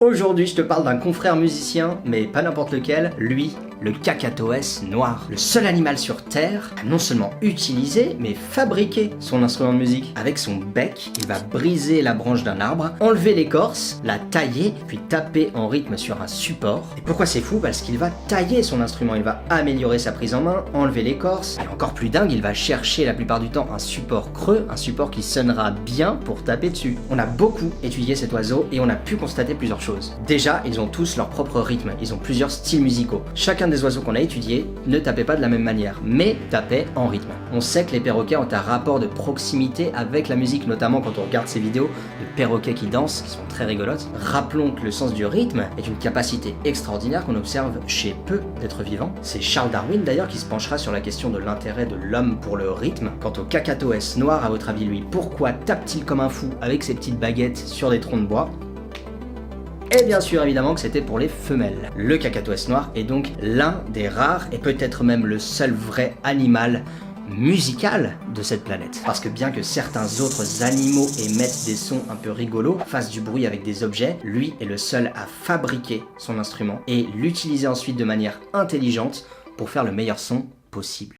Aujourd'hui, je te parle d'un confrère musicien, mais pas n'importe lequel, lui, le Kakatoès noir. Le seul animal sur Terre à non seulement utiliser, mais fabriquer son instrument de musique. Avec son bec, il va briser la branche d'un arbre, enlever l'écorce, la tailler, puis taper en rythme sur un support. Et pourquoi c'est fou? Parce qu'il va tailler son instrument, il va améliorer sa prise en main, enlever l'écorce, et encore plus dingue, il va chercher la plupart du temps un support creux, un support qui sonnera bien pour taper dessus. On a beaucoup étudié cet oiseau et on a pu constater plusieurs choses. Déjà, ils ont tous leur propre rythme, ils ont plusieurs styles musicaux. Chacun des oiseaux qu'on a étudiés ne tapait pas de la même manière, mais tapait en rythme. On sait que les perroquets ont un rapport de proximité avec la musique, notamment quand on regarde ces vidéos de perroquets qui dansent, qui sont très rigolotes. Rappelons que le sens du rythme est une capacité extraordinaire qu'on observe chez peu d'êtres vivants. C'est Charles Darwin d'ailleurs qui se penchera sur la question de l'intérêt de l'homme pour le rythme. Quant au Kakatoès noir, à votre avis lui, pourquoi tape-t-il comme un fou avec ses petites baguettes sur des troncs de bois? Et bien sûr évidemment que c'était pour les femelles. Le Kakatoès noir est donc l'un des rares et peut-être même le seul vrai animal musical de cette planète. Parce que bien que certains autres animaux émettent des sons un peu rigolos, fassent du bruit avec des objets, lui est le seul à fabriquer son instrument et l'utiliser ensuite de manière intelligente pour faire le meilleur son possible.